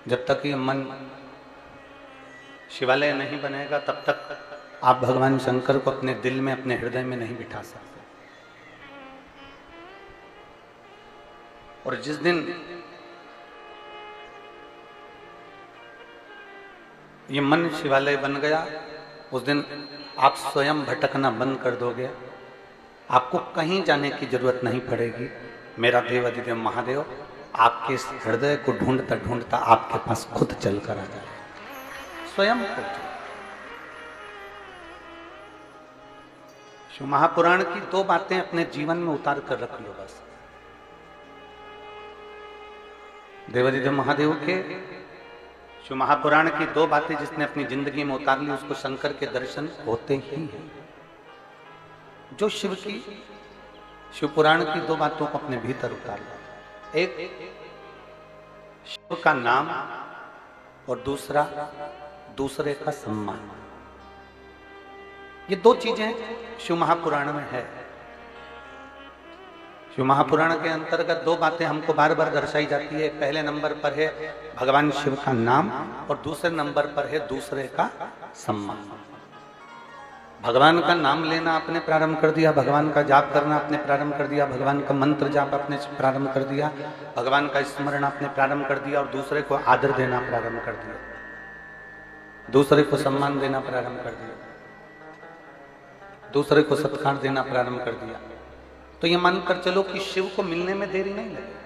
जब तक ये मन शिवालय नहीं बनेगा तब तक आप भगवान शंकर को अपने दिल में, अपने हृदय में नहीं बिठा सकते। और जिस दिन ये मन शिवालय बन गया, उस दिन आप स्वयं भटकना बंद कर दोगे। आपको कहीं जाने की जरूरत नहीं पड़ेगी। मेरा देव अधिदेव महादेव आपके इस हृदय को ढूंढता ढूंढता आपके पास खुद चल कर आ जाए, स्वयं खुद। शिव महापुराण की 2 बातें अपने जीवन में उतार कर रख लो बस। देवाधिदेव महादेव के शिव महापुराण की 2 बातें जिसने अपनी जिंदगी में उतार ली, उसको शंकर के दर्शन होते ही हैं। जो शिव पुराण की 2 बातों को अपने भीतर उतार लो, एक शिव का नाम और दूसरा दूसरे का सम्मान। ये 2 चीजें शिव महापुराण में है। शिव महापुराण के अंतर्गत 2 बातें हमको बार बार दर्शाई जाती है। पहले नंबर पर है भगवान शिव का नाम और दूसरे नंबर पर है दूसरे का सम्मान। भगवान का नाम लेना आपने प्रारंभ कर दिया, भगवान का जाप करना आपने प्रारंभ कर दिया, भगवान का मंत्र जाप आपने प्रारंभ कर दिया, भगवान का स्मरण आपने प्रारंभ कर दिया और दूसरे को आदर देना प्रारंभ कर दिया, दूसरे को सम्मान देना प्रारंभ कर दिया, दूसरे को सत्कार देना प्रारंभ कर दिया। तो ये मानकर चलो कि शिव को मिलने में देरी नहीं लगी।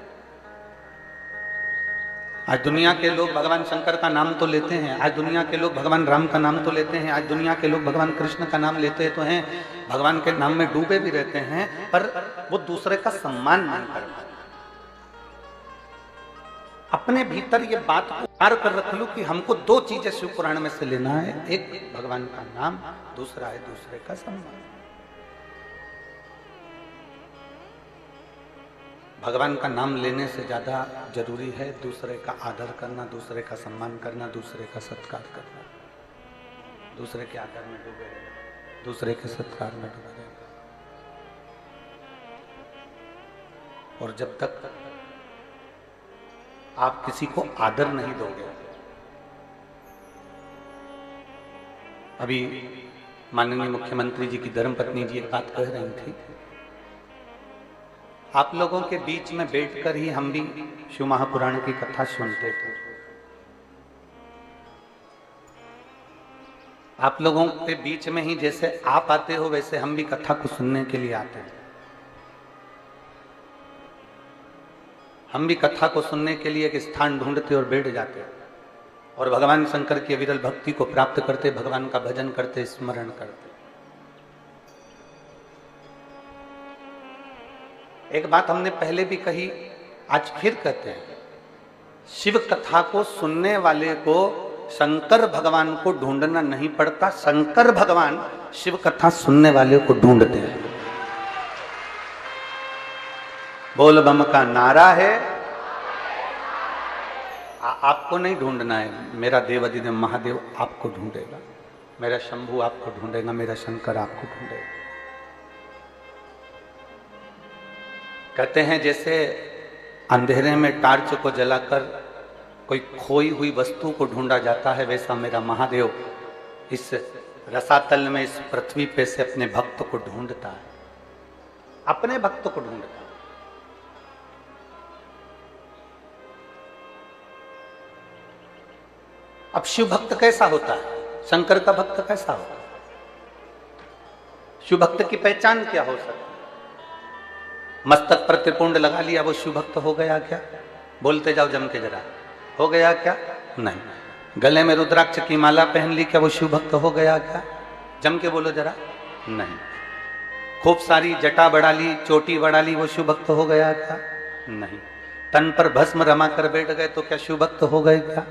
आज दुनिया के लोग भगवान शंकर का नाम तो लेते हैं, आज दुनिया के लोग भगवान राम का नाम तो लेते हैं, आज दुनिया के लोग भगवान कृष्ण का नाम लेते तो हैं, भगवान के नाम में डूबे भी रहते हैं, पर वो दूसरे का सम्मान नहीं कर पाते। अपने भीतर ये बात को पार कर रख लो कि हमको 2 चीजें शिव पुराण में से लेना है, एक भगवान का नाम, दूसरा है दूसरे का सम्मान। भगवान का नाम लेने से ज्यादा जरूरी है दूसरे का आदर करना, दूसरे का सम्मान करना, दूसरे का सत्कार करना। दूसरे के आदर में डूबे रहना, दूसरे के सत्कार में डूबे रहना। और जब तक आप किसी को आदर नहीं दोगे, अभी माननीय मुख्यमंत्री जी की धर्मपत्नी जी एक बात कह रही थी, आप लोगों के बीच में बैठकर ही हम भी शिव महापुराण की कथा सुनते थे। आप लोगों के बीच में ही जैसे आप आते हो वैसे हम भी कथा को सुनने के लिए आते थे। हम भी कथा को सुनने के लिए एक स्थान ढूंढते और बैठ जाते और भगवान शंकर की अविरल भक्ति को प्राप्त करते, भगवान का भजन करते, स्मरण करते। एक बात हमने पहले भी कही, आज फिर कहते हैं, शिव कथा को सुनने वाले को शंकर भगवान को ढूंढना नहीं पड़ता, शंकर भगवान शिव कथा सुनने वाले को ढूंढते हैं। बोल बम का नारा है, आपको नहीं ढूंढना है, मेरा देव अधिदेव महादेव आपको ढूंढेगा, मेरा शंभू आपको ढूंढेगा, मेरा शंकर आपको ढूंढेगा। कहते हैं जैसे अंधेरे में टार्च को जलाकर कोई खोई हुई वस्तु को ढूंढा जाता है, वैसा मेरा महादेव इस रसातल में, इस पृथ्वी पे से अपने भक्त को ढूंढता है, अपने भक्त को ढूंढता है। अब शिव भक्त कैसा होता है, शंकर का भक्त कैसा होता है, शिव भक्त की पहचान क्या हो सकती है? मस्तक पर त्रिपुंड लगा लिया वो शिव भक्त हो गया क्या? बोलते जाओ जम के जरा, हो गया क्या? नहीं। गले में रुद्राक्ष की माला पहन ली, क्या वो शिव भक्त हो गया क्या? जम के बोलो जरा, नहीं। खूब सारी जटा बढ़ा ली, चोटी बढ़ा ली, वो शिव भक्त हो गया क्या? नहीं। तन पर भस्म रमा कर बैठ गए तो क्या शिव भक्त हो गए क्या?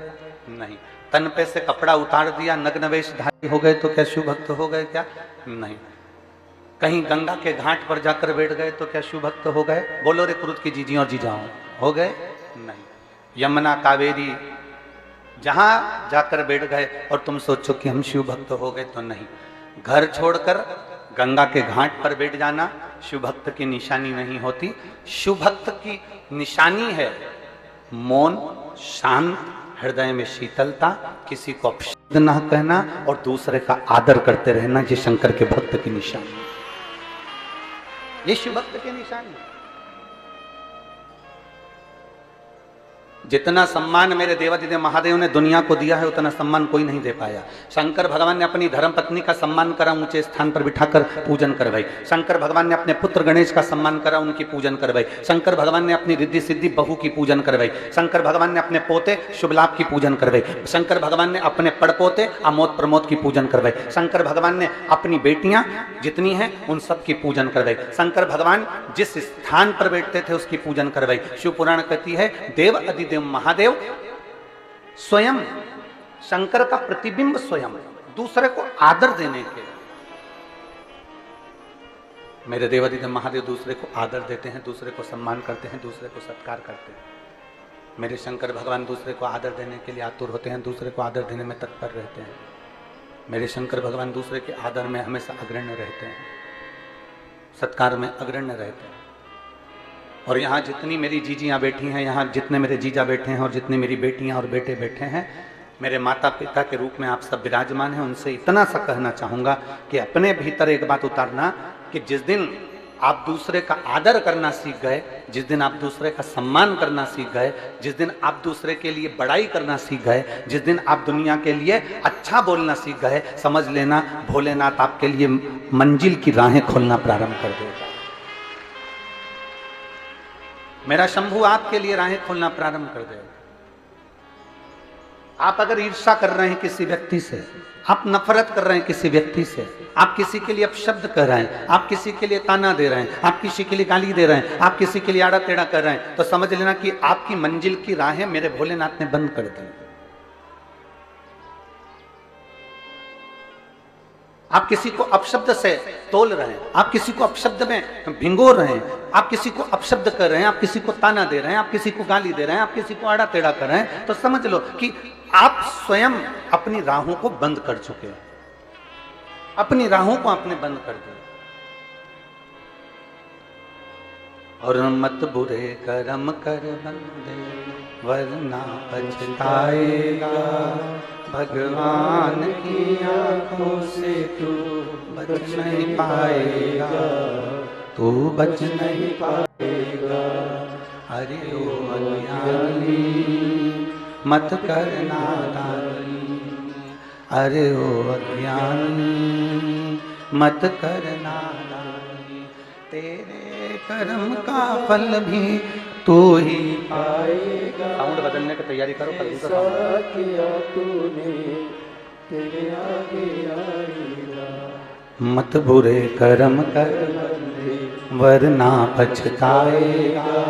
नहीं। तन पे से कपड़ा उतार दिया, नग्न वेशधारी हो गए तो क्या शिव भक्त हो गए क्या? नहीं। कहीं गंगा के घाट पर जाकर बैठ गए तो क्या शिव भक्त हो गए? बोलो रे कुरुत की जीजी और जीजाओं, हो गए? नहीं। यमुना कावेरी जहां जाकर बैठ गए और तुम सोचो कि हम शिव भक्त हो गए, तो नहीं। घर छोड़कर गंगा के घाट पर बैठ जाना शिव भक्त की निशानी नहीं होती। शिव भक्त की निशानी है मौन, शांत, हृदय में शीतलता, किसी को अपशब्द ना कहना और दूसरे का आदर करते रहना, ये शंकर के भक्त की निशानी है, ये शिव भक्त की निशानी है। जितना सम्मान मेरे देवादिदेव महादेव ने दुनिया को दिया है उतना सम्मान कोई नहीं दे पाया। शंकर भगवान ने अपनी धर्म पत्नी का सम्मान करा, ऊंचे स्थान पर बिठाकर पूजन करवाई। शंकर भगवान ने अपने पुत्र गणेश का सम्मान करा, उनकी पूजन करवाई। शंकर भगवान ने अपनी रिद्धि सिद्धि बहू की पूजन करवाई। शंकर भगवान ने अपने पोते शुभ लाभ की पूजन करवाई। शंकर भगवान ने अपने पड़पोते अमोद प्रमोद की पूजन करवाई। शंकर भगवान ने अपनी बेटियां जितनी हैं उन सब की पूजन करवाई। शंकर भगवान जिस स्थान पर बैठते थे उसकी पूजन करवाई। शिव पुराण कहती है देव अधिदेव महादेव स्वयं शंकर का प्रतिबिंब, स्वयं दूसरे को आदर देने के, मेरे देवादिदेव महादेव दूसरे को आदर देते हैं, दूसरे को सम्मान करते हैं, दूसरे को सत्कार करते हैं। मेरे शंकर भगवान दूसरे को आदर देने के लिए आतुर होते हैं, दूसरे को आदर देने में तत्पर रहते हैं। मेरे शंकर भगवान दूसरे के आदर में हमेशा अग्रण्य रहते हैं, सत्कार में अग्रण्य रहते हैं। और यहाँ जितनी मेरी जीजियाँ बैठी हैं, यहाँ जितने मेरे जीजा बैठे हैं और जितनी मेरी बेटियाँ और बेटे बैठे हैं, मेरे माता पिता के रूप में आप सब विराजमान हैं। उनसे इतना सा कहना चाहूँगा कि अपने भीतर एक बात उतारना कि जिस दिन आप दूसरे का आदर करना सीख गए, जिस दिन आप दूसरे का सम्मान करना सीख गए, जिस दिन आप दूसरे के लिए बड़ाई करना सीख गए, जिस दिन आप दुनिया के लिए अच्छा बोलना सीख गए, समझ लेना भोलेनाथ आपके लिए मंजिल की राहें खोलना प्रारंभ कर देगा। मेरा शंभू आपके लिए राहें खोलना प्रारंभ कर देगा। आप अगर ईर्ष्या कर रहे हैं किसी व्यक्ति से, आप नफरत कर रहे हैं किसी व्यक्ति से, आप किसी के लिए अपशब्द कर रहे हैं, आप किसी के लिए ताना दे रहे हैं, आप किसी के लिए गाली दे रहे हैं, आप किसी के लिए आड़ा टेढ़ा कर रहे हैं, तो समझ लेना कि आपकी मंजिल की राहें मेरे भोलेनाथ ने बंद कर दी। आप किसी को अपशब्द से तोल रहे हैं, आप किसी को अपशब्द में भिंगो रहे हैं, आप किसी को अपशब्द कर रहे हैं, आप किसी को ताना दे रहे हैं, आप किसी को गाली दे रहे हैं, आप किसी को आड़ा टेढ़ा कर रहे हैं, तो समझ लो कि आप स्वयं अपनी राहों को बंद कर चुके हैं, अपनी राहों को आपने बंद कर दिया। और मत बुरे कर्म कर बंदे वरना पछताएगा, भगवान की आंखों से तू बच नहीं पाएगा, तू बच नहीं पाएगा। अरे ओ अज्ञानी मत कर नादानी, अरे ओ अज्ञानी मत कर नादानी, तेरे कर्म का फल भी तू ही पाएगा। साउंड बदलने की तैयारी करो, किया तूने तेरे आगे आएगा। मत बुरे कर्म कर वरना पछताएगा,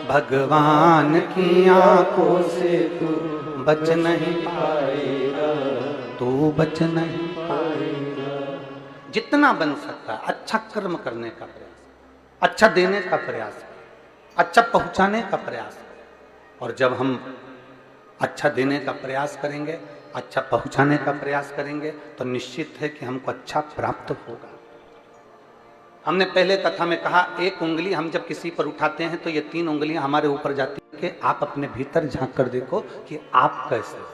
भगवान की आंखों से तू बच नहीं पाएगा, तू बच नहीं पाएगा। जितना बन सकता है अच्छा कर्म करने का प्रयास, अच्छा देने का प्रयास, अच्छा पहुंचाने का प्रयास। और जब हम अच्छा देने का प्रयास करेंगे, अच्छा पहुंचाने का प्रयास करेंगे, तो निश्चित है कि हमको अच्छा प्राप्त होगा। हमने पहले कथा में कहा, एक उंगली हम जब किसी पर उठाते हैं तो ये 3 उंगलियां हमारे ऊपर जाती है कि आप अपने भीतर झांक कर देखो कि आप कैसे हो।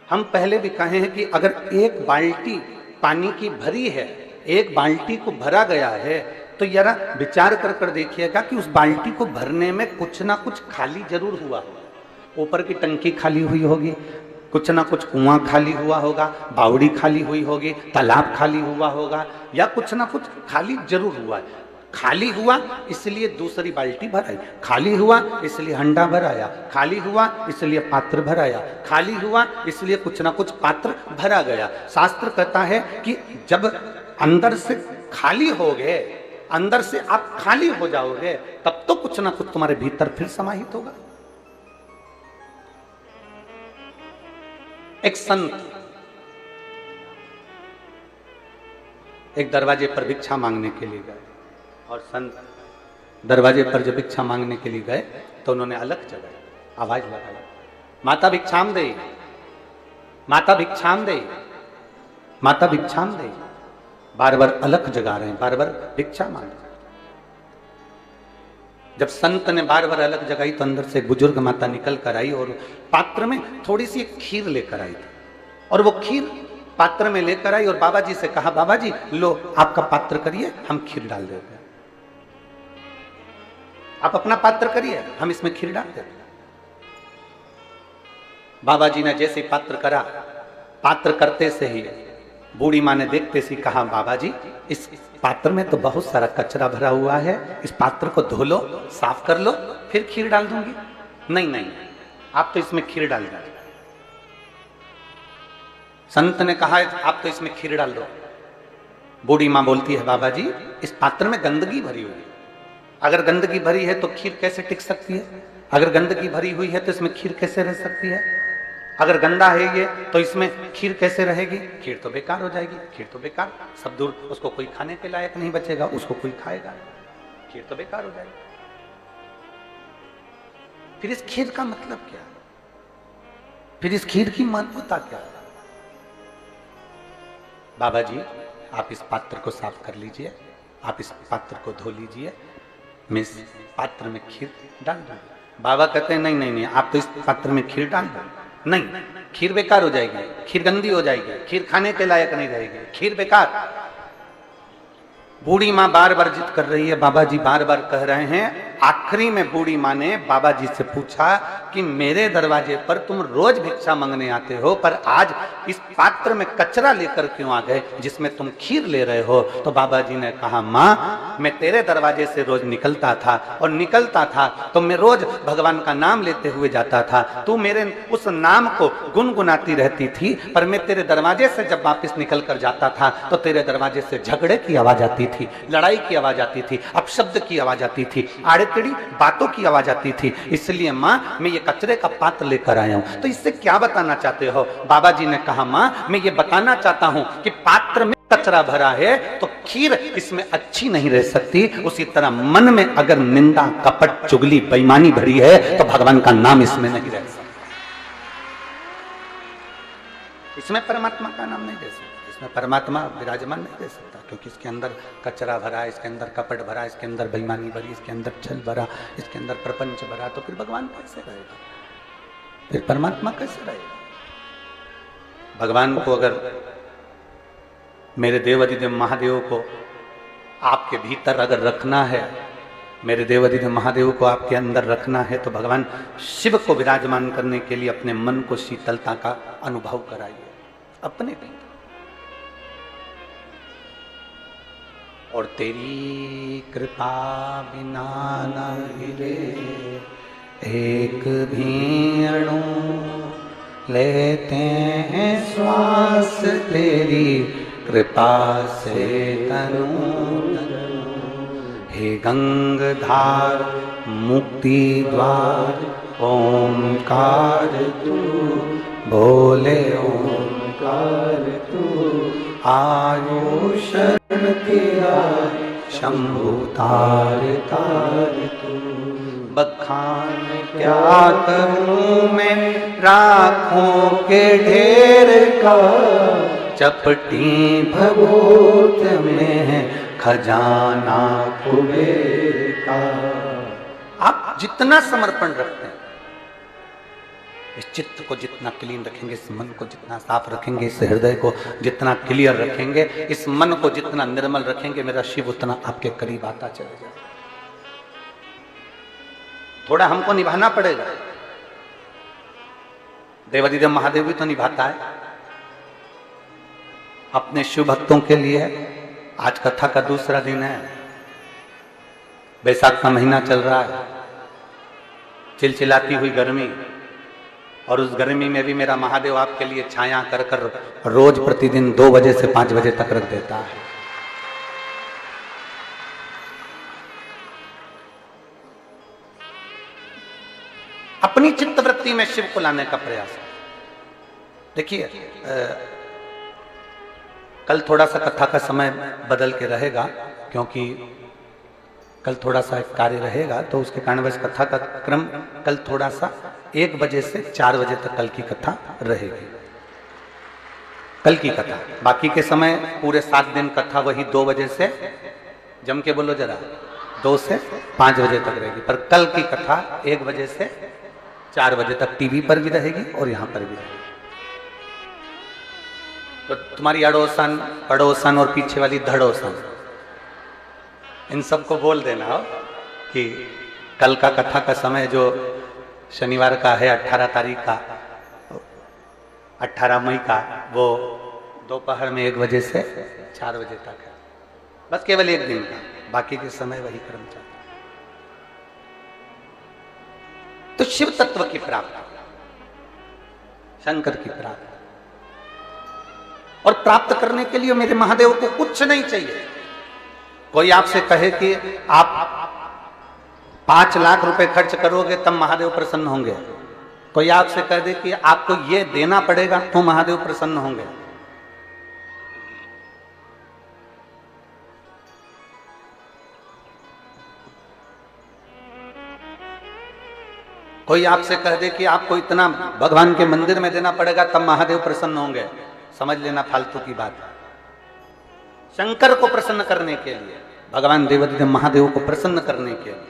हम पहले भी कहे हैं कि अगर एक बाल्टी पानी की भरी है, एक बाल्टी को भरा गया है, तो जरा विचार कर कर देखिएगा कि उस बाल्टी को भरने में कुछ ना कुछ खाली जरूर हुआ होगा। ऊपर की टंकी खाली हुई होगी, कुछ ना कुछ कुआं खाली हुआ होगा, बावड़ी खाली हुई होगी, तालाब खाली हुआ होगा, या कुछ ना कुछ खाली जरूर हुआ है। खाली हुआ इसलिए दूसरी बाल्टी भराई, खाली हुआ इसलिए हंडा भराया, खाली हुआ इसलिए पात्र भराया, खाली हुआ इसलिए कुछ ना कुछ पात्र भरा गया। शास्त्र कहता है कि जब अंदर से खाली हो गए, अंदर से आप खाली हो जाओगे, तब तो कुछ ना कुछ तुम्हारे भीतर फिर समाहित होगा। एक संत एक दरवाजे पर भिक्षा मांगने के लिए गए, और संत दरवाजे पर जब भिक्षा मांगने के लिए गए तो उन्होंने अलग जगह आवाज लगाई, माता भिक्षाम दे, माता भिक्षाम दे, माता भिक्षाम दे। बार बार अलग जगा रहे हैं, बार बार भिक्षा मांग। जब संत ने बार बार अलग जगाई तो अंदर से एक बुजुर्ग माता निकल कर आई और पात्र में थोड़ी सी खीर लेकर आई थी, और वो खीर पात्र में लेकर आई और बाबा जी से कहा, बाबा जी लो आपका पात्र करिए, हम खीर डाल देते हैं। आप अपना पात्र करिए, हम इसमें खीर डाल देते हैं। बाबा जी ने जैसे पात्र करा, पात्र करते से ही बूढ़ी माँ ने देखते सी कहा, बाबा जी इस पात्र में तो बहुत सारा कचरा भरा हुआ है, इस पात्र को धो लो, साफ कर लो, फिर खीर डाल दूंगी। नहीं नहीं, आप तो इसमें खीर डाल दो। संत ने कहा आप तो इसमें खीर डाल दो। बूढ़ी माँ बोलती है, बाबा जी इस पात्र में गंदगी भरी हुई है, अगर गंदगी भरी है तो खीर कैसे टिक सकती है? अगर गंदगी भरी हुई है तो इसमें खीर कैसे रह सकती है? अगर गंदा है ये तो इसमें खीर कैसे रहेगी? खीर तो बेकार हो जाएगी, खीर तो बेकार, सब दूर, उसको कोई खाने के लायक नहीं बचेगा, उसको कोई खाएगा, खीर तो बेकार हो जाएगी। फिर इस खीर का मतलब क्या? फिर इस खीर की महत्वता क्या है? बाबा जी आप इस पात्र को साफ कर लीजिए, आप इस पात्र को धो लीजिए, मैं इस पात्र में खीर डाल दूंगा। बाबा कहते हैं नहीं नहीं नहीं, आप तो इस पात्र में खीर डाल दो। नहीं, खीर बेकार हो जाएगी, खीर गंदी हो जाएगी, खीर खाने के लायक नहीं रहेगी, खीर बेकार। बूढ़ी माँ बार बार जिद कर रही है, बाबा जी बार बार कह रहे हैं। आखिरी में बूढ़ी माँ ने बाबा जी से पूछा कि मेरे दरवाजे पर तुम रोज भिक्षा मांगने आते हो, पर आज इस पात्र में कचरा लेकर क्यों आ गए जिसमें तुम खीर ले रहे हो? तो बाबा जी ने कहा, माँ मैं तेरे दरवाजे से रोज निकलता था, और निकलता था तो मैं रोज भगवान का नाम लेते हुए जाता था, तू मेरे उस नाम को गुनगुनाती रहती थी, पर मैं तेरे दरवाजे से जब वापस निकल कर जाता था तो तेरे दरवाजे से झगड़े की आवाज आती थी, लड़ाई की आवाज आती थी, अपशब्द की आवाज आती थी, आड़े टेढ़ी बातों की आवाज आती थी, इसलिए माँ मैं ये कचरे का पात्र लेकर आया हूं। तो इससे क्या बताना चाहते हो? बाबा जी ने कहा, माँ मैं ये बताना चाहता हूं कि पात्र में कचरा भरा है तो खीर इसमें अच्छी नहीं रह सकती, उसी तरह मन में अगर निंदा, कपट, चुगली, बेईमानी भरी है तो भगवान का नाम इसमें नहीं रह सकता, इसमें परमात्मा का नाम नहीं दे सकता, इसमें परमात्मा विराजमान नहीं दे सकता, क्योंकि इसके अंदर कचरा भरा, इसके अंदर कपट भरा, इसके अंदर बेईमानी भरी, इसके अंदर छल भरा, इसके अंदर प्रपंच भरा, तो फिर भगवान कैसे रहेगा? फिर परमात्मा कैसे रहेगा? भगवान को अगर, मेरे देवाधिदेव महादेव को आपके भीतर अगर रखना है, मेरे देवाधिदेव महादेव को आपके अंदर रखना है, तो भगवान शिव को विराजमान करने के लिए अपने मन को शीतलता का अनुभव कराइए अपने भीतर। और तेरी कृपा बिना न हिले एक भी अणु, लेते हैं श्वास तेरी कृपा से तनु। हे गंगाधार मुक्ति द्वार ओंकार तू, बोले ओंकार तू, आयो शरण तेरा शंभु तार तार तू। बखान क्या करूं मैं राखों के ढेर का, चपटी भगोत में खजाना कुबेर का। आप जितना समर्पण रखते हैं, इस चित्त को जितना क्लीन रखेंगे, इस मन को जितना साफ रखेंगे, इस हृदय को जितना क्लियर रखेंगे, इस मन को जितना निर्मल रखेंगे, मेरा शिव उतना आपके करीब आता चला जाएगा। थोड़ा हमको निभाना पड़ेगा, देवाधिदेव महादेव भी तो निभाता है अपने शिव भक्तों के लिए। आज कथा का दूसरा दिन है, बैसाख का महीना चल रहा है, चिलचिलाती हुई गर्मी, और उस गर्मी में भी मेरा महादेव आपके लिए छाया कर कर रोज प्रतिदिन 2 बजे से 5 बजे तक रख देता है। अपनी चित्तवृत्ति में शिव को लाने का प्रयास है। देखिए, कल थोड़ा सा कथा का समय बदल के रहेगा, क्योंकि कल थोड़ा सा एक कार्य रहेगा, तो उसके कारण बस कथा का क्रम कल थोड़ा सा 1 बजे से 4 बजे तक कल की कथा रहेगी। कल की कथा, बाकी के समय पूरे 7 दिन कथा वही 2 बजे से, जम के बोलो जरा, 2 से 5 बजे तक रहेगी, पर कल की कथा 1 बजे से 4 बजे तक टीवी पर भी रहेगी और यहां पर भी रहेगी। तो तुम्हारी अड़ोसन पड़ोसन और पीछे वाली धड़ोसन, इन सबको बोल देना हो कि कल का कथा का समय जो शनिवार का है 18 तारीख का, 18 मई का, वो दोपहर में 1 बजे से 4 बजे तक है। बस केवल 1 दिन का, बाकी के समय वही कर्म चलता। तो शिव तत्व की प्राप्ति, शंकर की प्राप्ति, और प्राप्त करने के लिए मेरे महादेव को कुछ नहीं चाहिए। कोई आपसे कहे कि आप 5 लाख रुपए खर्च करोगे तब महादेव प्रसन्न होंगे, कोई आपसे कह दे कि आपको ये देना पड़ेगा तो महादेव प्रसन्न होंगे, कोई आपसे कह दे कि आपको इतना भगवान के मंदिर में देना पड़ेगा तब महादेव प्रसन्न होंगे, समझ लेना फालतू की बात है। शंकर को प्रसन्न करने के लिए, भगवान देवादिदेव महादेव को प्रसन्न करने के लिए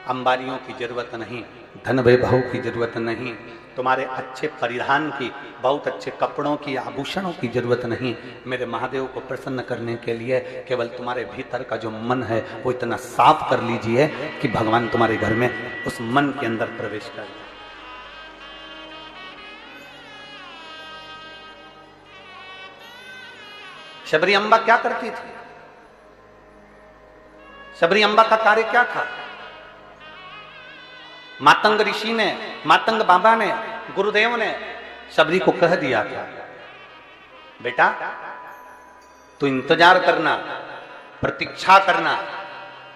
अंबारियों की जरूरत नहीं, धन वैभव की जरूरत नहीं, तुम्हारे अच्छे परिधान की, बहुत अच्छे कपड़ों की, आभूषणों की जरूरत नहीं। मेरे महादेव को प्रसन्न करने के लिए केवल तुम्हारे भीतर का जो मन है वो इतना साफ कर लीजिए कि भगवान तुम्हारे घर में उस मन के अंदर प्रवेश कर जाए। शबरी अम्बा क्या करती थी? शबरी अम्बा का कार्य क्या था? मातंग ऋषि ने, मातंग बाबा ने, गुरुदेव ने शबरी को कह दिया था, बेटा तू इंतजार करना, प्रतीक्षा करना,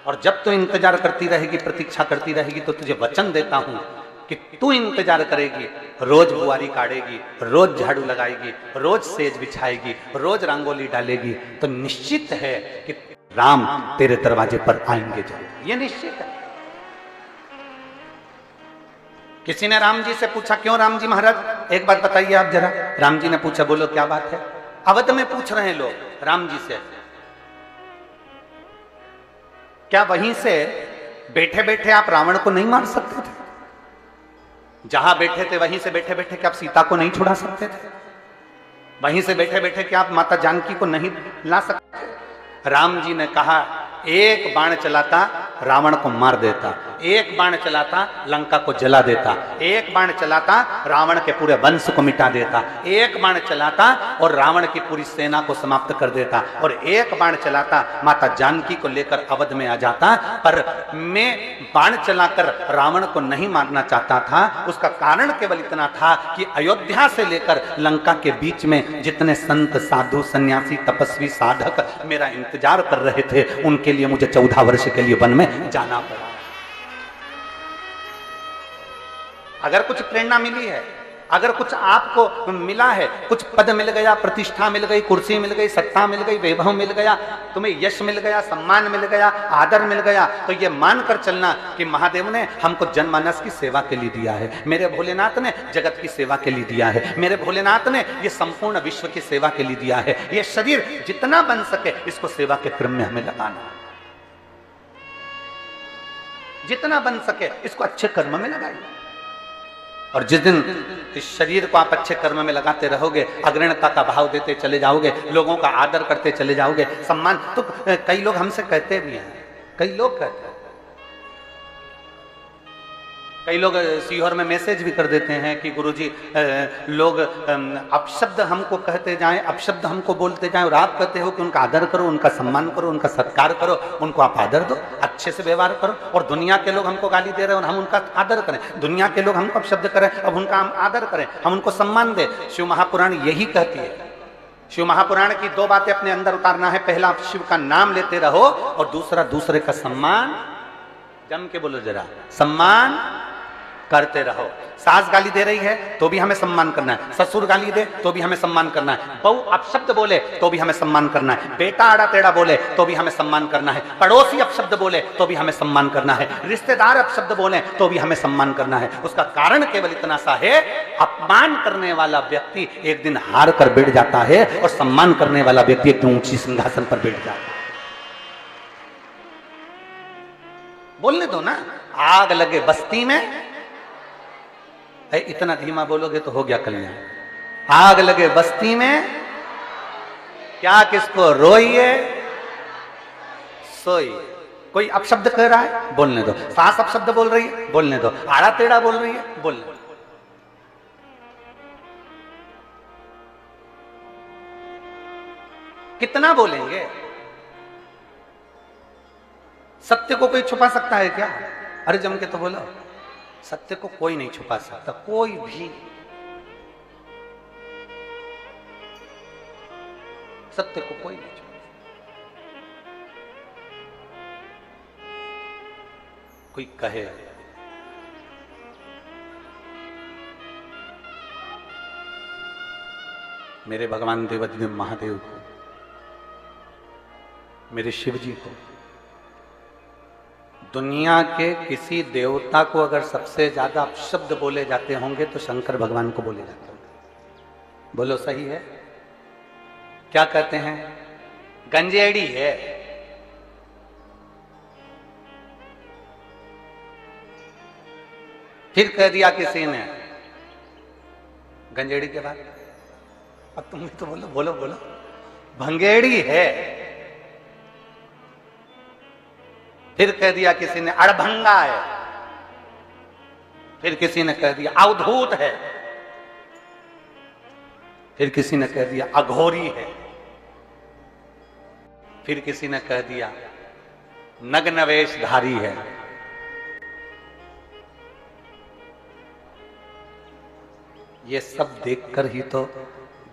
और जब तू इंतजार करती रहेगी, प्रतीक्षा करती रहेगी, तो तुझे वचन देता हूं कि तू इंतजार करेगी, रोज बुआरी काटेगी, रोज झाड़ू लगाएगी, रोज सेज बिछाएगी, रोज रंगोली डालेगी, तो निश्चित है कि राम तेरे दरवाजे पर आएंगे जरूर, ये निश्चित है। किसी ने राम जी से पूछा, क्यों राम जी महाराज एक बात बताइए आप जरा। राम जी ने पूछा, बोलो क्या बात है। अवध में पूछ रहे हैं लोग राम जी से, क्या वहीं से बैठे बैठे आप रावण को नहीं मार सकते थे? जहां बैठे थे वहीं से बैठे बैठे क्या आप सीता को नहीं छुड़ा सकते थे? वहीं से बैठे बैठे क्या आप माता जानकी को नहीं ला सकते? राम जी ने कहा, एक बाण चलाता रावण को मार देता, एक बाण चलाता लंका को जला देता, एक बाण चलाता रावण के पूरे वंश को मिटा देता, एक बाण चलाता और रावण की पूरी सेना को समाप्त कर देता, और एक बाण चलाता माता जानकी को लेकर अवध में आ जाता। पर मैं बाण चलाकर रावण को नहीं मारना चाहता था, उसका कारण केवल इतना था कि अयोध्या से लेकर लंका के बीच में जितने संत साधु सन्यासी तपस्वी साधक मेरा इंतजार कर रहे थे, उनके लिए मुझे 14 वर्ष के लिए वन में जाना पड़ा। अगर कुछ प्रेरणा मिली है, अगर कुछ आपको मिला है, कुछ पद मिल गया, प्रतिष्ठा मिल गई, कुर्सी मिल गई, सत्ता मिल गई, वैभव मिल गया, तुम्हें यश मिल गया, सम्मान मिल गया, आदर मिल गया, तो ये मानकर चलना कि महादेव ने हमको जनमानस की सेवा के लिए दिया है, मेरे भोलेनाथ ने जगत की सेवा के लिए दिया है, मेरे भोलेनाथ ने ये संपूर्ण विश्व की सेवा के लिए दिया है। ये शरीर जितना बन सके इसको सेवा के क्रम में हमें लगाना है, जितना बन सके इसको अच्छे कर्म में लगाइए। और जिस दिन इस शरीर को आप अच्छे कर्म में लगाते रहोगे, अग्रणता का भाव देते चले जाओगे, लोगों का आदर करते चले जाओगे, सम्मान, तो कई लोग हमसे कहते भी हैं, कई लोग कहते हैं, कई लोग सीहोर में मैसेज भी कर देते हैं कि गुरुजी लोग अपशब्द हमको कहते जाएं, अपशब्द हमको बोलते जाएं, और आप कहते हो कि उनका आदर करो, उनका सम्मान करो, उनका सत्कार करो, उनको आप आदर दो, अच्छे से व्यवहार करो। और दुनिया के लोग हमको गाली दे रहे हैं और हम उनका आदर करें, दुनिया के लोग हमको अपशब्द करें, अब उनका हम आदर करें, हम उनको सम्मान दें। शिव महापुराण यही कहती है। शिव महापुराण की 2 बातें अपने अंदर उतारना है, पहला शिव का नाम लेते रहो, और दूसरा दूसरे का सम्मान, जम के बोलो जरा, सम्मान करते रहो। सास गाली दे रही है तो भी हमें सम्मान करना है, ससुर गाली दे तो भी हमें सम्मान करना है, बहू अपशब्द बोले तो भी हमें सम्मान करना है, बेटा आड़ा टेढ़ा बोले तो भी हमें सम्मान करना है, पड़ोसी अपशब्द बोले तो भी हमें सम्मान करना है, रिश्तेदार अपशब्द बोले तो भी हमें सम्मान करना है। उसका कारण केवल इतना सा है, अपमान करने वाला व्यक्ति एक दिन हार कर बैठ जाता है और सम्मान करने वाला व्यक्ति एक दिन ऊंची सिंहासन पर बैठ जाता है। बोलने दो ना। आग लगे बस्ती में, इतना धीमा बोलोगे तो हो गया कल्याण। आग लगे बस्ती में, क्या किसको रोइए सोइए। कोई अपशब्द कह रहा है, बोलने दो। सास अपशब्द बोल रही है, बोलने दो। आड़ा टेढ़ा बोल रही है, बोलने दो। कितना बोलेंगे? सत्य को कोई छुपा सकता है क्या? अरे जम के तो बोलो, सत्य को कोई नहीं छुपा सकता, कोई भी। सत्य को कोई नहीं छुपा। कोई कहे मेरे भगवान देवाधिदेव महादेव को, मेरे शिव जी को, दुनिया के किसी देवता को अगर सबसे ज्यादा अपशब्द बोले जाते होंगे तो शंकर भगवान को बोले जाते होंगे। बोलो सही है? क्या कहते हैं? गंजेड़ी है। फिर कह दिया किसी ने गंजेड़ी के बाद, अब तुम भी तो बोलो बोलो बोलो, भंगेड़ी है। फिर कह दिया किसी ने अड़भंगा है। फिर किसी ने कह दिया अवधूत है। फिर किसी ने कह दिया अघोरी है। फिर किसी ने कह दिया नग्नवेशधारी है। ये सब देखकर ही तो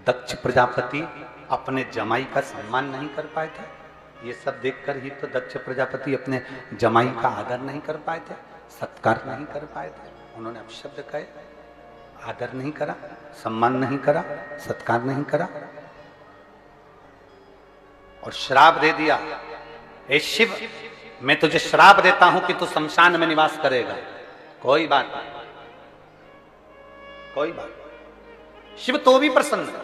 दक्ष प्रजापति अपने जमाई का सम्मान नहीं कर पाए थे। ये सब देखकर ही तो दक्ष प्रजापति अपने जमाई का आदर नहीं कर पाए थे, सत्कार नहीं कर पाए थे। उन्होंने अपशब्द कहे, आदर नहीं करा, सम्मान नहीं करा, सत्कार नहीं करा और श्राप दे दिया। ए शिव, मैं तुझे श्राप देता हूं कि तू शमशान में निवास करेगा। कोई बात नहीं, कोई बात नहीं। शिव तो भी प्रसन्न।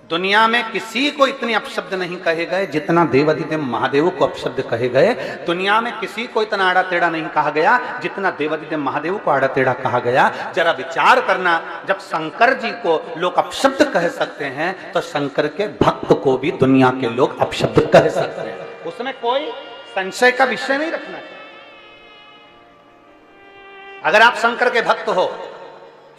दुनिया में किसी को इतने अपशब्द नहीं कहे गए जितना देवाधिदेव महादेव को अपशब्द कहे गए। दुनिया में किसी को इतना आड़ा टेढ़ा नहीं कहा गया जितना देवाधिदेव महादेव को आड़ा टेढ़ा कहा गया। जरा विचार करना, जब शंकर जी को लोग अपशब्द कह सकते हैं तो शंकर के भक्त को भी दुनिया के लोग अपशब्द कह सकते हैं। उसमें कोई संशय का विषय नहीं रखना चाहिए। अगर आप शंकर के भक्त हो,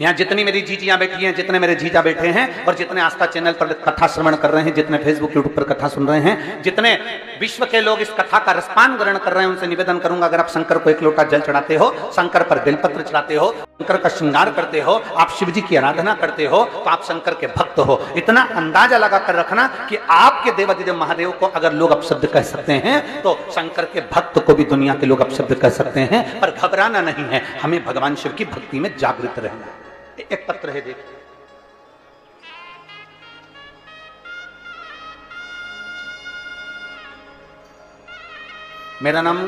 यहाँ जितनी मेरी जीजियां बैठी हैं, जितने मेरे जीजा बैठे हैं और जितने आस्था चैनल पर कथा श्रवण कर रहे हैं, जितने फेसबुक यूट्यूब पर कथा सुन रहे हैं, जितने विश्व के लोग इस कथा का रसपान ग्रहण कर रहे हैं, उनसे निवेदन करूंगा, अगर आप शंकर को एक लोटा जल चढ़ाते हो, शंकर पर बेलपत्र चढ़ाते हो, शंकर का श्रृंगार करते हो, आप शिव जी की आराधना करते हो, तो आप शंकर के भक्त हो। इतना अंदाजा लगा कर रखना कि आपके देवाधिदेव महादेव को अगर लोग अपशब्द कह सकते हैं तो शंकर के भक्त को भी दुनिया के लोग अपशब्द कह सकते हैं। पर घबराना नहीं है, हमें भगवान शिव की भक्ति में जागृत रहना है। एक पत्र है, देखिए। मेरा नाम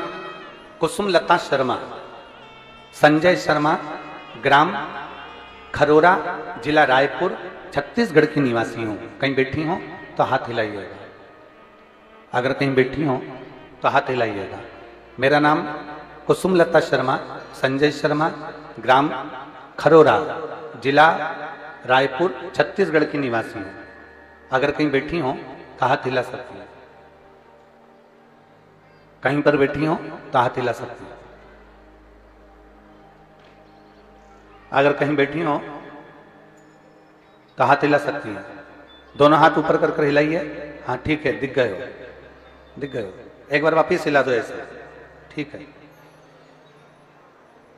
कुसुम लता शर्मा, संजय शर्मा, ग्राम खरोरा, जिला रायपुर, छत्तीसगढ़ की निवासी हूं। कहीं बैठी हो तो हाथ हिलाइएगा। अगर कहीं बैठी हो तो हाथ हिलाइएगा। मेरा नाम कुसुम लता शर्मा, संजय शर्मा, ग्राम खरोरा, जिला रायपुर, छत्तीसगढ़ की निवासी हूं। अगर कहीं बैठी हो तो हाथ हिला सकती है। कहीं पर बैठी हो तो हाथ हिला सकती है। अगर कहीं बैठी हो तो हाथ हिला सकती है। दोनों हाथ ऊपर कर हिलाइए। हाँ ठीक है, दिख गए हो, दिख गए हो। एक बार वापिस हिला दो ऐसे। ठीक है।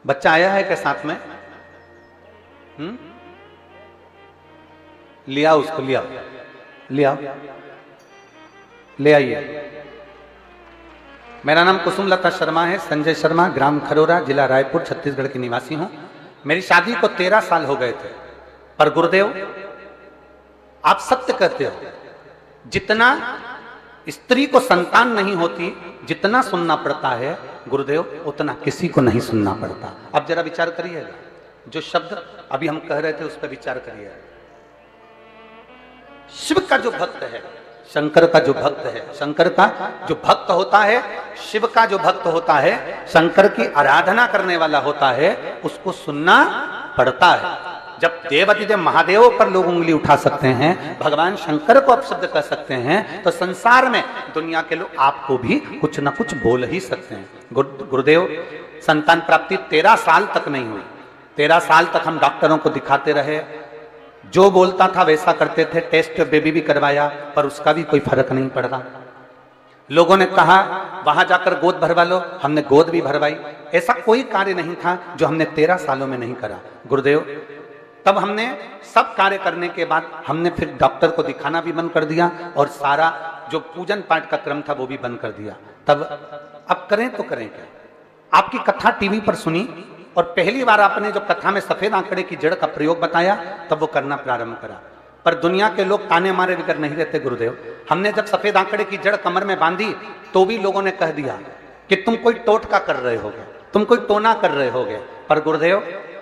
बच्चा आया है क्या साथ में? लिया उसको, लिया लिया, ले आइए। मेरा नाम कुसुम लता शर्मा है, संजय शर्मा, ग्राम खरोरा, जिला रायपुर, छत्तीसगढ़ की निवासी हूं। मेरी शादी को 13 साल हो गए थे। पर गुरुदेव, आप सत्य कहते हो, जितना स्त्री को संतान नहीं होती, जितना सुनना पड़ता है गुरुदेव, उतना किसी को नहीं सुनना पड़ता। अब जरा विचार करिएगा, जो शब्द अभी हम कह रहे थे उस पर विचार करिए। शिव का जो भक्त है, शंकर का जो भक्त है, शंकर का जो भक्त होता है, शिव का जो भक्त होता है, शंकर की आराधना करने वाला होता है, उसको सुनना पड़ता है। जब देवाधिदेव महादेव पर लोग उंगली उठा सकते हैं, भगवान शंकर को अपशब्द कर सकते हैं, तो संसार में दुनिया के लोग आपको भी कुछ ना कुछ बोल ही सकते हैं। गुरुदेव, संतान प्राप्ति 13 साल तक नहीं हुई। 13 साल तक हम डॉक्टरों को दिखाते रहे, जो बोलता था वैसा करते थे, टेस्ट बेबी भी करवाया, पर उसका भी कोई फर्क नहीं पड़ रहा। लोगों ने कहा वहां जाकर गोद भरवा लो, हमने गोद भी भरवाई। ऐसा कोई कार्य नहीं था जो हमने 13 सालों में नहीं करा। गुरुदेव, तब हमने सब कार्य करने के बाद हमने फिर डॉक्टर को दिखाना भी बंद कर दिया और सारा जो पूजन पाठ का क्रम था वो भी बंद कर दिया। तब अब करें तो करें क्या? आपकी कथा टीवी पर सुनी और पहली बार आपने जो कथा में सफेद आंकड़े की जड़ का प्रयोग बताया, तब वो करना प्रारंभ करा। पर दुनिया के लोग ताने मारे बिगर नहीं रहते। गुरुदेव, हमने जब सफेद आंकड़े की जड़ कमर में बांधी तो भी लोगों ने कह दिया कि तुम कोई टोटका कर रहे होगे, तुम कोई टोना कर रहे होगे। पर गुरुदेव,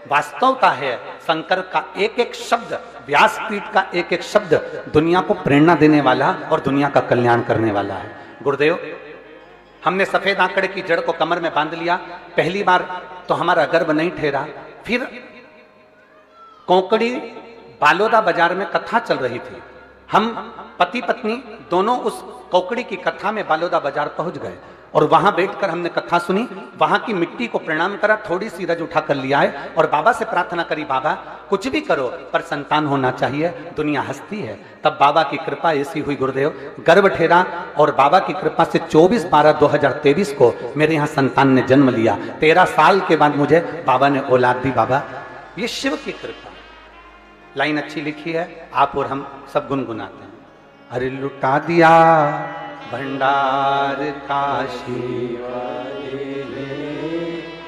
वास्तवता है शंकर का एक एक शब्द, व्यासपीठ का एक एक शब्द दुनिया को प्रेरणा देने वाला और दुनिया का कल्याण करने वाला है। गुरुदेव, हमने सफेद आंकड़े की जड़ को कमर में बांध लिया। पहली बार तो हमारा गर्भ नहीं ठहरा, फिर कोंकड़ी बालोदा बाजार में कथा चल रही थी। हम पति पत्नी दोनों उस कोंकड़ी की कथा में बालोदा बाजार पहुंच गए और वहां बैठकर हमने कथा सुनी। वहां की मिट्टी को प्रणाम करा, थोड़ी सी रज उठा कर लिया है और बाबा से प्रार्थना करी, बाबा कुछ भी करो पर संतान होना चाहिए, दुनिया हंसती है। तब बाबा की कृपा ऐसी हुई गुरुदेव, गर्भ ठहरा और बाबा की कृपा से 24/12/2023 को मेरे यहाँ संतान ने जन्म लिया। 13 साल के बाद मुझे बाबा ने औलाद दी। बाबा, ये शिव की कृपा। लाइन अच्छी लिखी है, आप और हम सब गुनगुनाते हैं। अरे लुटा दिया भंडार काशी वाले ने,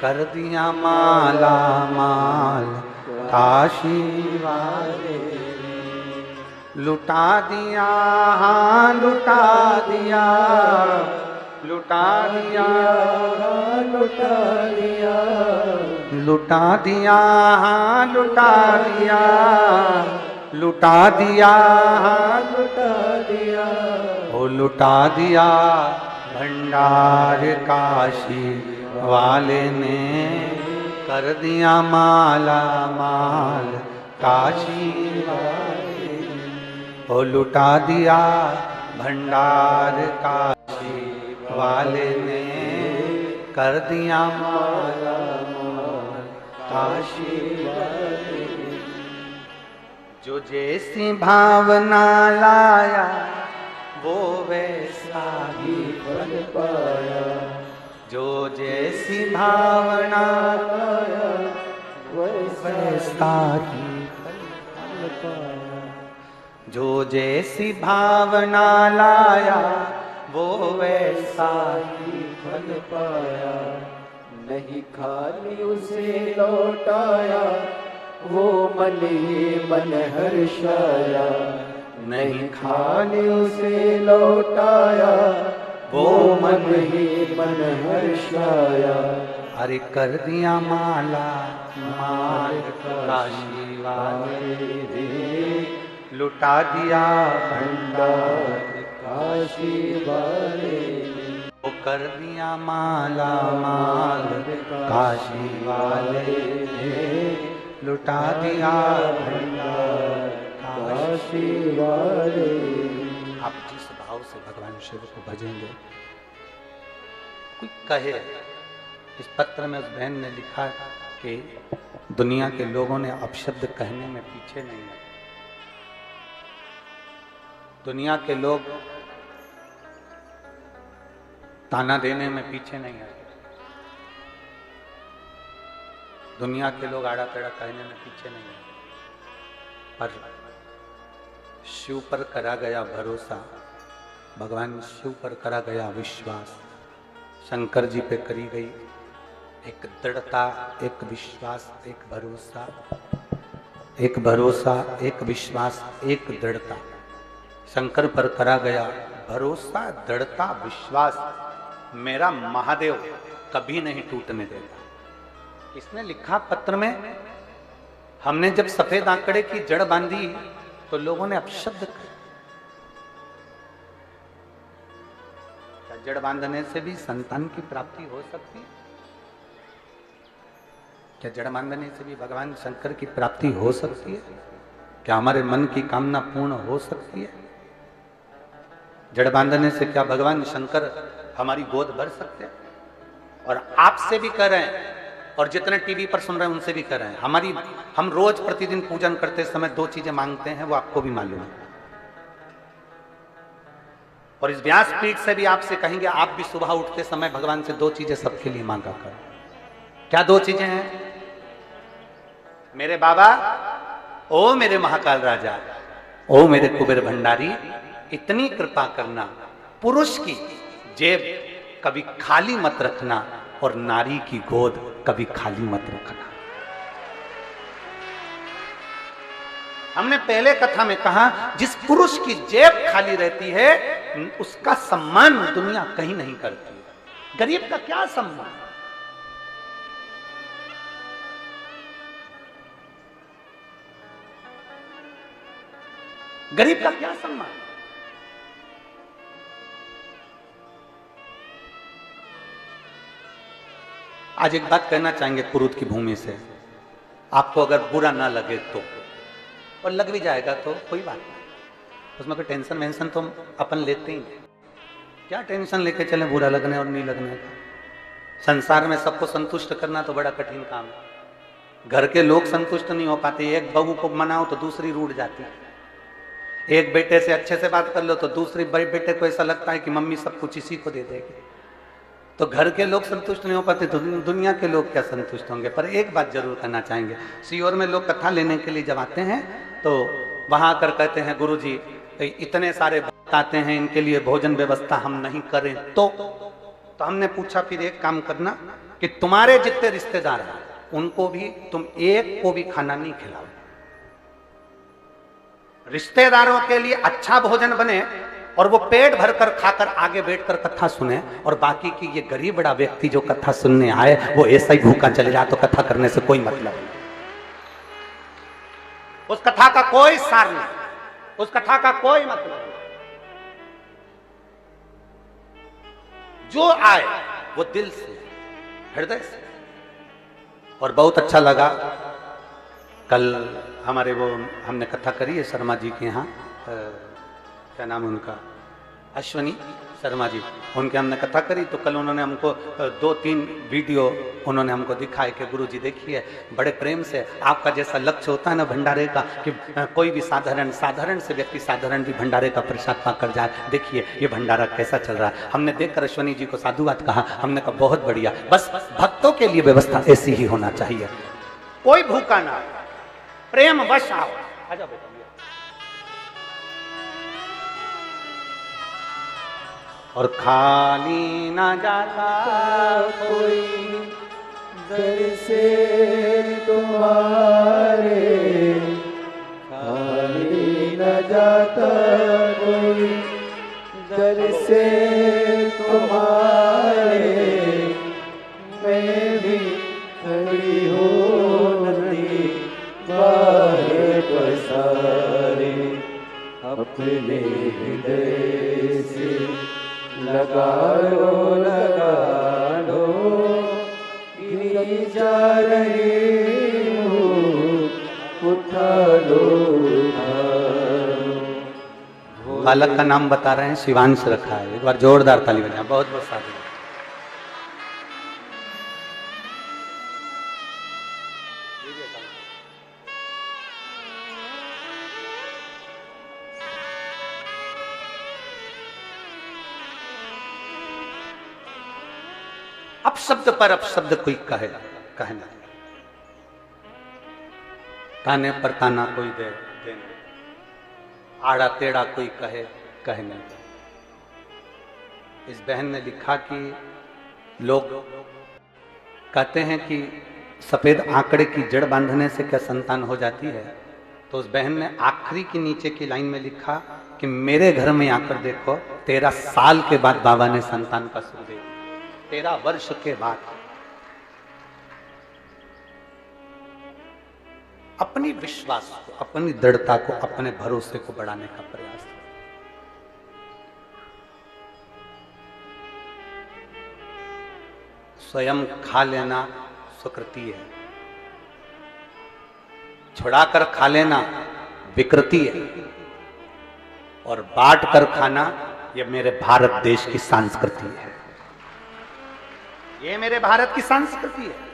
कर दिया माला माल काशी वाले ने। लुटा दिया, हाँ लुटा दिया, लुटा दिया, लुटा दिया, लुटा दिया, हाँ लुटा दिया, लुटा दिया, हाँ लुटा दिया, ओ लुटा दिया भंडार काशी वाले ने, कर दिया माला माल काशी वाले ने। ओ लुटा दिया भंडार काशी वाले ने, कर दिया माला माल काशी वाले ने। जो जैसी भावना लाया वो वैसा ही फल पाया, जो जैसी भावना लाया वैसा ही फल पाया, जो जैसी भावना लाया वो वैसा ही फल पाया। नहीं खाली उसे लौटाया वो मन ही मन हर्षाया, नहीं खाली उसे लौटाया वो मन ही मन हर्षाया। अरे कर दिया माला माल काशी वाले ने, लुटा दिया भंडार काशी वाले ने। वो कर दिया माला माल काशी वाले ने, लुटा दिया भंडार काशी वाले। आप जिस भाव से भगवान शिव को भजेंगे, कोई कहे, इस पत्र में उस बहन ने लिखा कि दुनिया के लोगों ने अपशब्द कहने में पीछे नहीं है। दुनिया के लोग ताना देने में पीछे नहीं है। दुनिया के लोग आड़ा टेढ़ा कहने में पीछे नहीं है। पर शिव पर करा गया भरोसा, भगवान शिव पर करा गया विश्वास, शंकर जी पे करी गई एक दृढ़ता, एक विश्वास, एक भरोसा, एक भरोसा, एक विश्वास, एक दृढ़ता। शंकर पर करा गया भरोसा, दृढ़ता, विश्वास, मेरा महादेव कभी नहीं टूटने देता। इसने लिखा पत्र में, हमने जब सफेद आंकड़े की जड़ बांधी तो लोगों ने अपशब्द जड़ बांधने से भी संतान की प्राप्ति हो सकती है? क्या जड़ बांधने से भी भगवान शंकर की प्राप्ति हो सकती है? क्या हमारे मन की कामना पूर्ण हो सकती है? जड़ बांधने से क्या भगवान शंकर हमारी गोद भर सकते हैं? और आपसे भी कर रहे हैं, और जितने टीवी पर सुन रहे हैं उनसे भी कर रहे हैं। हम रोज प्रतिदिन पूजन करते समय 2 चीजें मांगते हैं, वो आपको भी मालूम है। और इस व्यासपीठ से भी आपसे कहेंगे, आप भी सुबह उठते समय भगवान से 2 चीजें सबके लिए मांगा कर। क्या 2 चीजें हैं? मेरे बाबा, ओ मेरे महाकाल राजा, ओ मेरे कुबेर भंडारी, इतनी कृपा करना, पुरुष की जेब कभी खाली मत रखना और नारी की गोद कभी खाली मत रखना। हमने पहले कथा में कहा, जिस पुरुष की जेब खाली रहती है उसका सम्मान दुनिया कहीं नहीं करती। गरीब का क्या सम्मान? गरीब का क्या सम्मान? आज एक बात कहना चाहेंगे कुरुद की भूमि से, आपको अगर बुरा ना लगे तो, और लग भी जाएगा तो कोई बात नहीं, उसमें कोई टेंशन वेंशन तो अपन लेते ही नहीं। क्या टेंशन लेके चले बुरा लगने और नहीं लगने का? संसार में सबको संतुष्ट करना तो बड़ा कठिन काम है। घर के लोग संतुष्ट नहीं हो पाते। एक बहू को मनाओ तो दूसरी रूठ जाती है। एक बेटे से अच्छे से बात कर लो तो दूसरी बेटे को ऐसा लगता है कि मम्मी सब कुछ इसी को दे देगी। तो घर के लोग संतुष्ट नहीं हो पाते तो दुनिया के लोग क्या संतुष्ट होंगे? पर एक बात जरूर करना चाहेंगे, सीहोर में लोग कथा लेने के लिए जब आते हैं तो वहां आकर कहते हैं, गुरुजी इतने सारे भक्त आते हैं, इनके लिए भोजन व्यवस्था हम नहीं करें तो हमने पूछा, फिर एक काम करना कि तुम्हारे जितने रिश्तेदार हैं उनको भी तुम एक को भी खाना नहीं खिलाओ। रिश्तेदारों के लिए अच्छा भोजन बने और वो पेट भरकर खाकर आगे बैठकर कथा सुने, और बाकी की ये गरीब बड़ा व्यक्ति जो कथा सुनने आए वो ऐसा ही भूखा चले जाए तो कथा करने से कोई मतलब नहीं। उस कथा का कोई सार नहीं, उस कथा का कोई मतलब नहीं। जो आए वो दिल से, हृदय से। और बहुत अच्छा लगा, कल हमारे वो हमने कथा करी है शर्मा जी के यहाँ, क्या नाम है उनका, अश्वनी शर्मा जी, उनके हमने कथा करी तो कल उन्होंने हमको 2-3 वीडियो उन्होंने हमको दिखाए कि गुरुजी देखिए बड़े प्रेम से, आपका जैसा लक्ष्य होता है ना भंडारे का कि कोई भी साधारण से व्यक्ति साधारण भी भंडारे का प्रसाद पाकर जाए, देखिए ये भंडारा कैसा चल रहा है। हमने देखकर अश्वनी जी को साधुवाद कहा, हमने कहा बहुत बढ़िया, बस भक्तों के लिए व्यवस्था ऐसी ही होना चाहिए, कोई भूखा ना, प्रेम वश आओ। आजा बेटा, और खाली ना जाता कोई दर से तुम्हारे, खाली न जाता कोई दर से तुम्हारे, मैं भी खड़ी हूँ नदी बाहर पसारे, अपने हृदय से लगा लो गिरी जा रही हूँ, उठा लो। बालक का नाम बता रहे हैं, शिवांश रखा है, एक बार जोरदार ताली बजाएं। बहुत बहुत साधु। अपशब्द पर अपशब्द कोई कहना, ताने पर ताना कोई दे देना, आड़ा टेढ़ा कोई कहने। इस बहन ने लिखा कि लोग कहते हैं कि सफेद आंकड़े की जड़ बांधने से क्या संतान हो जाती है, तो उस बहन ने आखिरी की नीचे की लाइन में लिखा कि मेरे घर में आकर देखो, 13 साल के बाद बाबा ने संतान का सुख दिया, 13 वर्ष के बाद। अपनी विश्वास को, अपनी दृढ़ता को, अपने भरोसे को बढ़ाने का प्रयास। स्वयं खा लेना सुकृति है, छुड़ाकर खा लेना विकृति है, और बांट कर खाना ये मेरे भारत देश की संस्कृति है। ये मेरे भारत की संस्कृति है।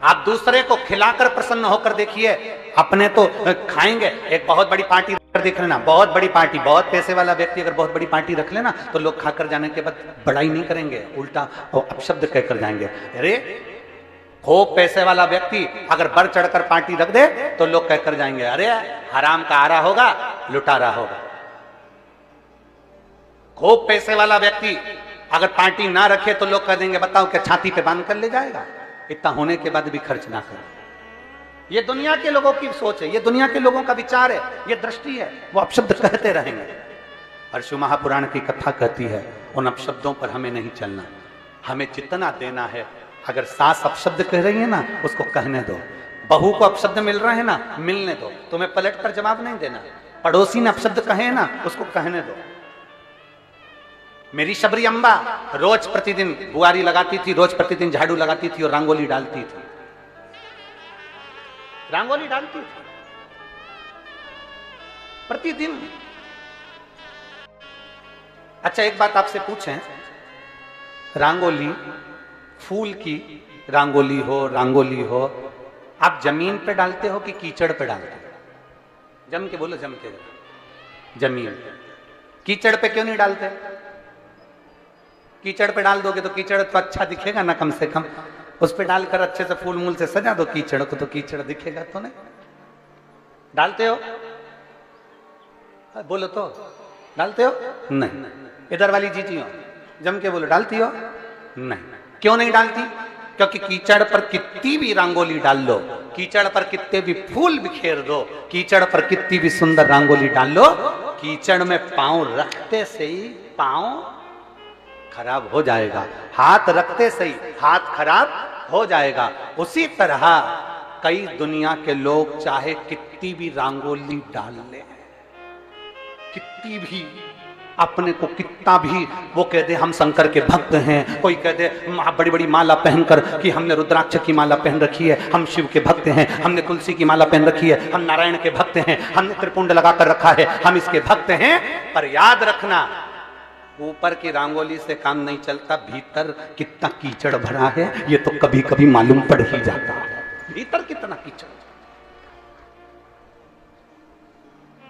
आप दूसरे को खिलाकर प्रसन्न होकर देखिए, अपने तो खाएंगे। एक बहुत बड़ी पार्टी देख लेना, बहुत बड़ी पार्टी, बहुत पैसे वाला व्यक्ति अगर बहुत बड़ी पार्टी रख लेना तो लोग खाकर जाने के बाद बड़ाई नहीं करेंगे, उल्टा अपशब्द कहकर जाएंगे। अरे खूब पैसे वाला व्यक्ति अगर बढ़ चढ़कर पार्टी रख दे तो लोग कहकर जाएंगे, अरे हराम का आरा होगा, लुटारा होगा। खूब पैसे वाला व्यक्ति अगर पार्टी ना रखे तो लोग कह देंगे, बताओ क्या छाती पे बांध कर ले जाएगा, इतना होने के बाद भी खर्च ना करे। ये दुनिया के लोगों की सोच है, ये दुनिया के लोगों का विचार है, ये दृष्टि है। वो अपशब्द कहते रहेंगे। परशु महापुराण की कथा कहती है, उन अपशब्दों पर हमें नहीं चलना, हमें जितना देना है। अगर सास अपशब्द कह रही है ना, उसको कहने दो। बहू को अपशब्द मिल रहे हैं ना, मिलने दो, तुम्हें पलट कर जवाब नहीं देना। पड़ोसी ने अपशब्द कहे ना, उसको कहने दो। मेरी शबरी अम्बा रोज प्रतिदिन बुआरी लगाती थी, रोज प्रतिदिन झाड़ू लगाती थी और रंगोली डालती थी, रंगोली डालती थी प्रतिदिन। अच्छा एक बात आपसे पूछें, रंगोली फूल की रंगोली हो, आप जमीन पे डालते हो कि कीचड़ पे डालते हो? जम के बोलो, जम के। जमीन। कीचड़ पे क्यों नहीं डालते? कीचड़ पे डाल दोगे तो कीचड़ तो अच्छा दिखेगा ना, कम से कम उस पे डालकर अच्छे से फूल मूल से सजा दो कीचड़ को, तो कीचड़ दिखेगा तो नहीं। डालते हो? बोलो तो, डालते हो? नहीं। इधर वाली जीजी हो, जम के बोलो, डालती हो? नहीं। क्यों नहीं डालती? क्योंकि कीचड़ पर कितनी भी रंगोली डाल लो, कीचड़ पर कितने भी फूल बिखेर दो, कीचड़ पर कितनी भी सुंदर रंगोली डाल लो, कीचड़ में पांव रखते से ही पांव खराब हो जाएगा, हाथ रखते से ही हाथ खराब हो जाएगा। उसी तरह कई दुनिया के लोग चाहे कितनी भी रंगोली डाल ले, कितनी भी अपने को कितना भी वो कह दे हम शंकर के भक्त हैं, कोई कह दे बड़ी बड़ी माला पहनकर कि हमने रुद्राक्ष की माला पहन रखी है, हम शिव के भक्त हैं, हमने तुलसी की माला पहन रखी है, हम नारायण के भक्त हैं, हमने त्रिपुंड लगाकर रखा है, हम इसके भक्त हैं। पर याद रखना, ऊपर की रंगोली से काम नहीं चलता, भीतर कितना कीचड़ भरा है ये तो कभी कभी मालूम पड़ ही जाता है। भीतर कितना कीचड़,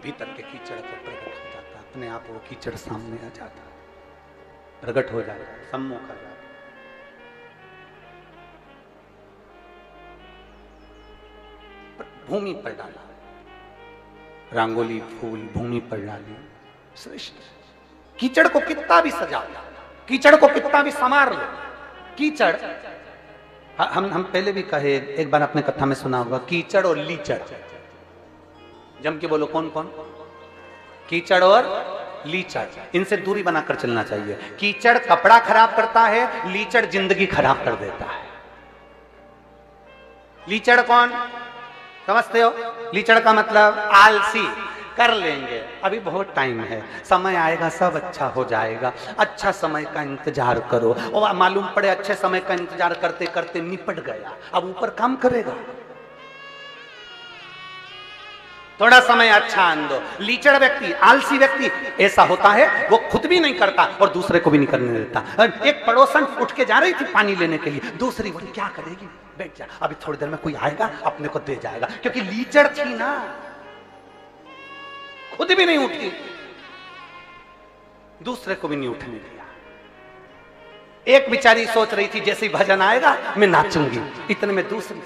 भीतर के कीचड़ को प्रकट हो जाता, अपने आप वो कीचड़ सामने आ जाता, प्रकट हो जाता, सम्मुख आ जाता। भूमि पर डाला रंगोली, फूल भूमि पर डाली, श्रेष्ठ। कीचड़ को कितना भी सजा लो, कीचड़ को कितना भी संवार लो, कीचड़ हम पहले भी कहे, एक बार आपने कथा में सुना होगा, कीचड़ और लीचड़। जम के बोलो, कौन कौन? कीचड़ और लीचड़, इनसे दूरी बनाकर चलना चाहिए। कीचड़ कपड़ा खराब करता है, लीचड़ जिंदगी खराब कर देता है। लीचड़ कौन समझते हो? लीचड़ का मतलब आलसी, कर लेंगे, अभी बहुत टाइम है, समय आएगा सब अच्छा हो जाएगा, अच्छा समय का इंतजार करो। और मालूम पड़े अच्छे समय का इंतजार करते करते निपट गया, अब ऊपर काम करेगा, थोड़ा समय अच्छा आन दो। लीचड़ व्यक्ति, आलसी व्यक्ति ऐसा होता है, वो खुद भी नहीं करता और दूसरे को भी नहीं करने देता। एक पड़ोसन उठ के जा रही थी पानी लेने के लिए, दूसरी बोली क्या करेगी, बैठ जा, अभी थोड़ी देर में कोई आएगा अपने को दे जाएगा, क्योंकि लीचड़ थी ना, खुद भी नहीं उठी, दूसरे को भी नहीं उठने दिया। एक बेचारी सोच रही थी जैसे ही भजन आएगा मैं नाचूंगी, इतने में दूसरी,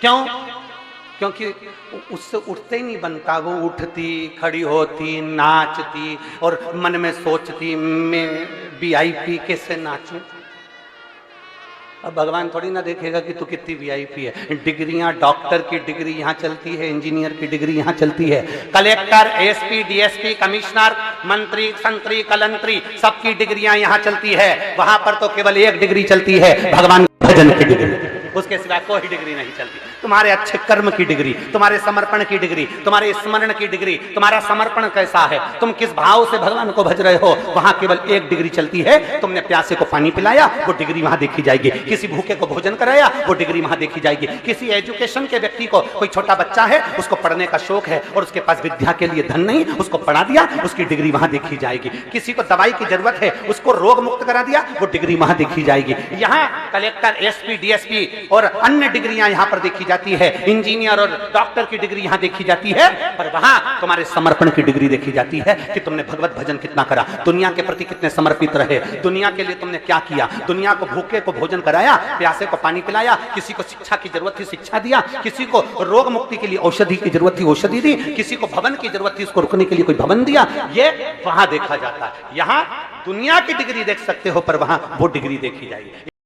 क्यों? क्योंकि उससे उठते ही नहीं बनता, वो उठती, खड़ी होती, नाचती और मन में सोचती मैं वीआईपी कैसे नाचूं। अब भगवान थोड़ी ना देखेगा कि तू कितनी वीआईपी है। डिग्रियां, डॉक्टर की डिग्री यहाँ चलती है, इंजीनियर की डिग्री यहाँ चलती है, कलेक्टर, एसपी, डीएसपी, कमिश्नर, मंत्री, संतरी, कलंतरी, सबकी डिग्रियां यहाँ चलती है। वहां पर तो केवल एक डिग्री चलती है, भगवान भजन की डिग्री, उसके सिवा कोई डिग्री नहीं चलती। तुम्हारे अच्छे कर्म की डिग्री, तुम्हारे समर्पण की डिग्री, तुम्हारे स्मरण की डिग्री, तुम्हारा समर्पण कैसा है, तुम किस भाव से भगवान को भज रहे हो, वहां केवल एक डिग्री चलती है। तुमने प्यासे को पानी पिलाया, वो डिग्री वहां देखी जाएगी। किसी भूखे को भोजन कराया, वो डिग्री वहां देखी जाएगी। किसी एजुकेशन के व्यक्ति को, कोई छोटा बच्चा है, उसको पढ़ने का शौक है और उसके पास विद्या के लिए धन नहीं, उसको पढ़ा दिया, उसकी डिग्री वहां देखी जाएगी। किसी को दवाई की जरूरत है, उसको रोग मुक्त करा दिया, वो डिग्री वहां देखी जाएगी। यहाँ कलेक्टर, एसपी, डीएसपी और अन्य डिग्रियां यहाँ पर देखी जाती है, इंजीनियर और डॉक्टर की डिग्री यहाँ देखी जाती है, पर वहां तुम्हारे समर्पण की डिग्री देखी जाती है कि तुमने भगवत भजन कितना करा, दुनिया के प्रति कितने समर्पित रहे, दुनिया के लिए तुमने क्या किया, दुनिया को भूखे को भोजन कराया, प्यासे को पानी पिलाया, किसी को शिक्षा की जरूरत थी शिक्षा दिया, किसी को रोग मुक्ति के लिए औषधि की जरूरत थी औषधि दी, किसी को भवन की जरूरत थी उसको रुकने के लिए कोई भवन दिया। ये वहां देखा जाता है। यहाँ दुनिया की डिग्री देख सकते हो, पर वहां वो डिग्री देखी जाएगी।